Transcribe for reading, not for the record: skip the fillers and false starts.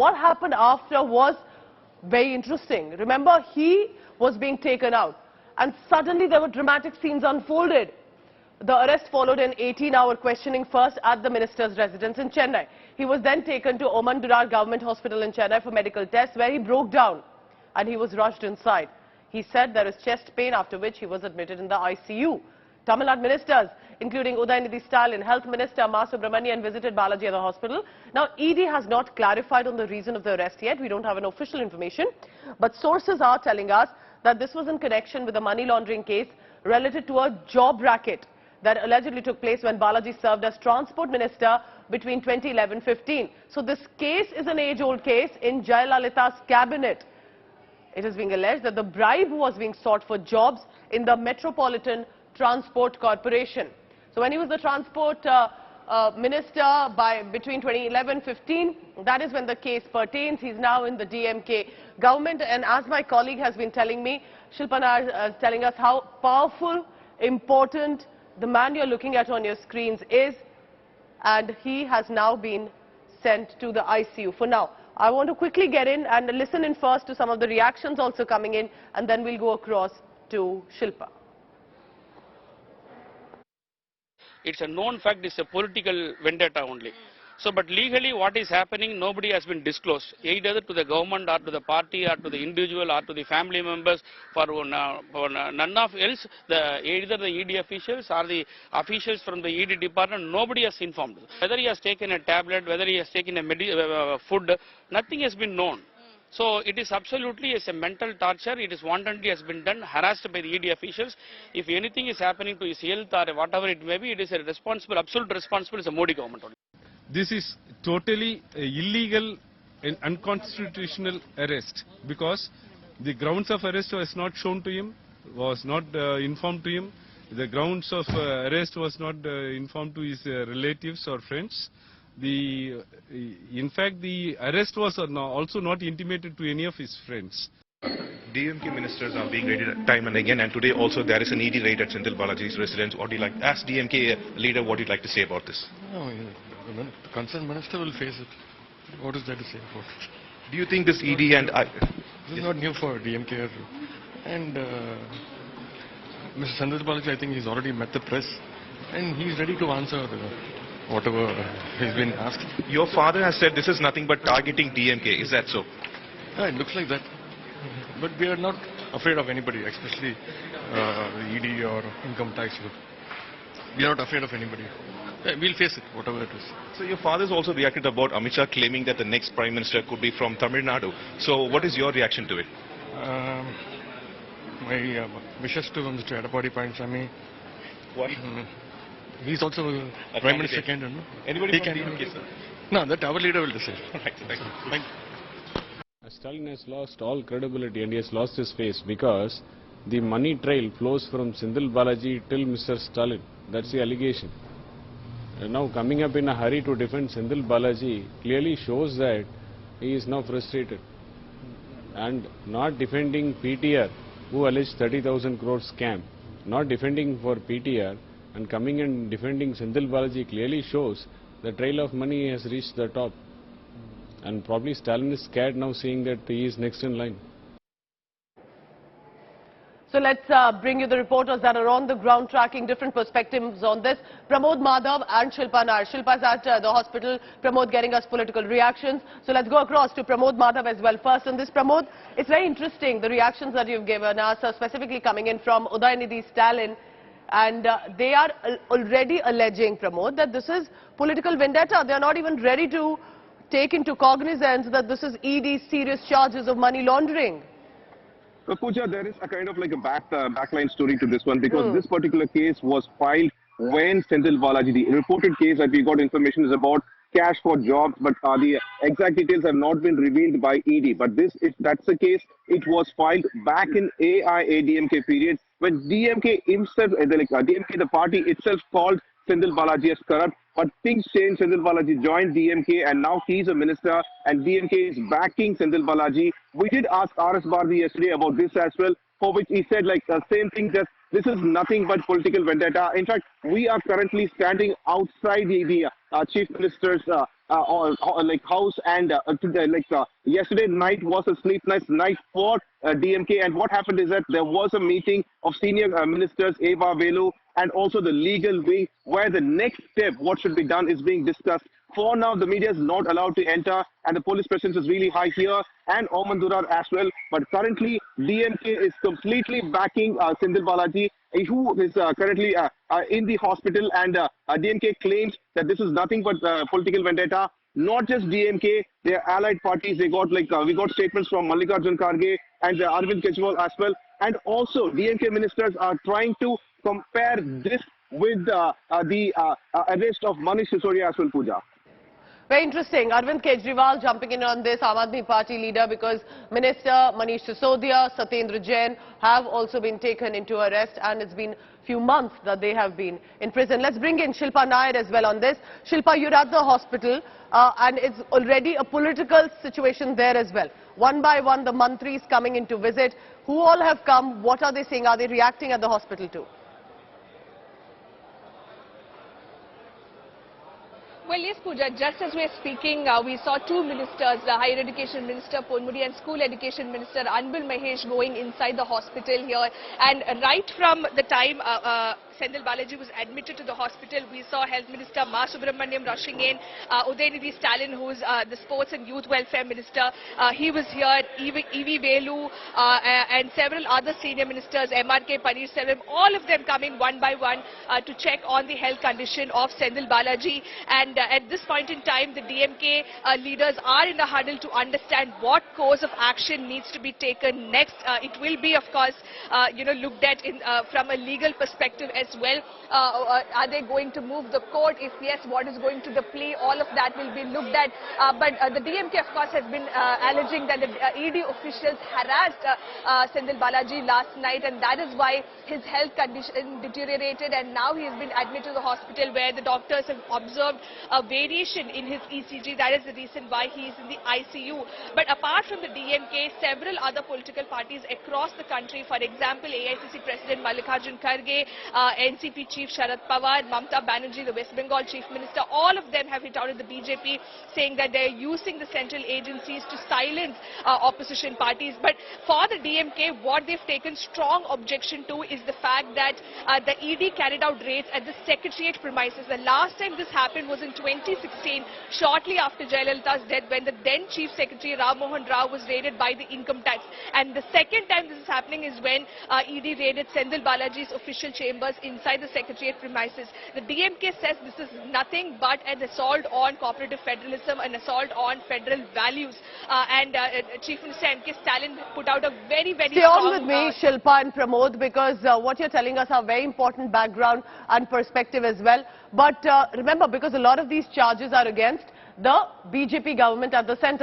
what happened after was very interesting. Remember, he was being taken out and suddenly there were dramatic scenes unfolded. The arrest followed an 18-hour questioning first at the minister's residence in Chennai. He was then taken to Omandurar Government Hospital in Chennai for medical tests where he broke down and he was rushed inside. He said there is chest pain, after which he was admitted in the ICU. Tamil Nadu ministers, including Udayanidhi Stalin, Health Minister Ma Subramanian, visited Balaji at the hospital. Now, ED has not clarified on the reason of the arrest yet. We don't have an official information. But sources are telling us that this was in connection with a money laundering case related to a job racket that allegedly took place when Balaji served as Transport Minister between 2011-15. So this case is an age-old case in Jayalalitha's cabinet. It is being alleged that the bribe was being sought for jobs in the Metropolitan Transport Corporation. So when he was the Transport Minister between 2011-15, that is when the case pertains. He's now in the DMK government, and as my colleague has been telling me, Shilpana is telling us how powerful, important the man you're looking at on your screens is, and he has now been sent to the ICU. For now, I want to quickly get in and listen in first to some of the reactions also coming in, and then we'll go across to Shilpa. It's a known fact, it's a political vendetta only. So, but legally what is happening, nobody has been disclosed, either to the government or to the party or to the individual or to the family members. For none of else, either the ED officials or the officials from the ED department, nobody has informed. Whether he has taken a tablet, whether he has taken a food, nothing has been known. So it is absolutely a mental torture. It is wantonly has been done, harassed by the ED officials. If anything is happening to his health or whatever it may be, it is a responsible, absolute responsible is the Modi government only. This is totally illegal and unconstitutional arrest, because the grounds of arrest was not shown to him, was not informed to him. The grounds of arrest was not informed to his relatives or friends. In fact, the arrest was also not intimated to any of his friends. DMK ministers are being raided time and again, and today also there is an ED raid at Senthil Balaji's residence. What do you like, as DMK leader, what do you like to say about this? No, the concerned minister will face it. What is there to say about it? Do you think this ED and this is not new for DMK, and Mr. Senthil Balaji, I think he's already met the press and he's ready to answer whatever he's been asked. Your father has said this is nothing but targeting DMK. Is that so? Yeah, it looks like that. But we are not afraid of anybody, especially ED or income tax. We are not afraid of anybody. Yeah, we'll face it, whatever it is. So your father's also reacted about Amit Shah claiming that the next Prime Minister could be from Tamil Nadu. So what is your reaction to it? My wishes to Mr. Edapadi Palaniswamy. Why? He's also a Prime Minister candidate, no? Anybody from DMK, sir? No, that our leader will decide. Right, thank you. Thank you. Stalin has lost all credibility and he has lost his face, because the money trail flows from Senthil Balaji till Mr. Stalin. That's the allegation. And now coming up in a hurry to defend Senthil Balaji clearly shows that he is now frustrated. And not defending PTR, who alleged 30,000 crore scam, not defending for PTR and coming and defending Senthil Balaji clearly shows the trail of money has reached the top. And probably Stalin is scared now, seeing that he is next in line. So let's bring you the reporters that are on the ground tracking different perspectives on this. Pramod Madhav and Shilpa Nair. Shilpa's at the hospital. Pramod getting us political reactions. So let's go across to Pramod Madhav as well. First on this, Pramod, it's very interesting the reactions that you've given us, specifically coming in from Udayanidhi Stalin. And they are already alleging, Pramod, that this is political vendetta. They are not even ready to take into cognizance that this is ED's serious charges of money laundering. So, Pooja, there is a kind of like a backline story to this one, because this particular case was filed when Senthil Balaji, the reported case that we got information is about cash for jobs, but the exact details have not been revealed by ED. But this, if that's the case, it was filed back in AIADMK period, when DMK himself, DMK, the party itself, called Senthil Balaji as corrupt. But things changed. Senthil Balaji joined DMK and now he's a minister and DMK is backing Senthil Balaji. We did ask R.S. Bharti yesterday about this as well, for which he said like same thing, just this is nothing but political vendetta. In fact, we are currently standing outside the Chief Minister's like house, and yesterday night was a sleepless night for DMK. And what happened is that there was a meeting of senior ministers, Eva Velu, and also the legal wing, where the next step, what should be done, is being discussed. For now, the media is not allowed to enter, and the police presence is really high here, and Omandurar as well. But currently, DMK is completely backing Senthil Balaji, who is currently in the hospital, and DMK claims that this is nothing but political vendetta. Not just DMK, their allied parties. They got we got statements from Mallikarjun Kharge and Arvind Kejriwal as well, and also DMK ministers are trying to compare this with the arrest of Manish Sisodia as well, Pooja. Very interesting. Arvind Kejriwal jumping in on this, Aam Aadmi Party leader, because Minister Manish Sisodia, Satyendra Jain have also been taken into arrest, and it's been few months that they have been in prison. Let's bring in Shilpa Nair as well on this. Shilpa, you're at the hospital, and it's already a political situation there as well. One by one, the mantris coming in to visit. Who all have come? What are they saying? Are they reacting at the hospital too? Well, yes, Pooja, just as we are speaking, we saw two ministers, the Higher Education Minister Ponmudi and School Education Minister Anbil Mahesh going inside the hospital here. And right from the time Senthil Balaji was admitted to the hospital, we saw Health Minister Ma Subramaniam rushing in, Udayanidhi Stalin, who is the Sports and Youth Welfare Minister, he was here, E.V. Velu and several other senior ministers, M.R.K. Paneerselvam, all of them coming one by one to check on the health condition of Senthil Balaji. And at this point in time, the DMK leaders are in a huddle to understand what course of action needs to be taken next. It will be, of course, looked at from a legal perspective as well. Are they going to move the court? If yes, what is going to the plea? All of that will be looked at. But the DMK, of course, has been alleging that the ED officials harassed Senthil Balaji last night, and that is why his health condition deteriorated, and now he has been admitted to the hospital, where the doctors have observed a variation in his ECG. That is the reason why he is in the ICU. But apart from the DMK, several other political parties across the country, for example, AICC President Mallikarjun Kharge, NCP Chief Sharad Pawar, Mamata Banerjee, the West Bengal Chief Minister, all of them have hit out at the BJP, saying that they are using the central agencies to silence opposition parties. But for the DMK, what they've taken strong objection to is the fact that the ED carried out raids at the Secretariat premises. The last time this happened was in 2016, shortly after Jayalalitha's death, when the then Chief Secretary Ram Mohan Rao was raided by the income tax. And the second time this is happening is when ED raided Senthil Balaji's official chambers inside the Secretariat premises. The DMK says this is nothing but an assault on cooperative federalism, an assault on federal values. Chief Minister M.K. Stalin put out a very, very Stay on with me, Shilpa and Pramod, because what you're telling us are very important background and perspective as well. But remember, because a lot of these charges are against the BJP government at the centre.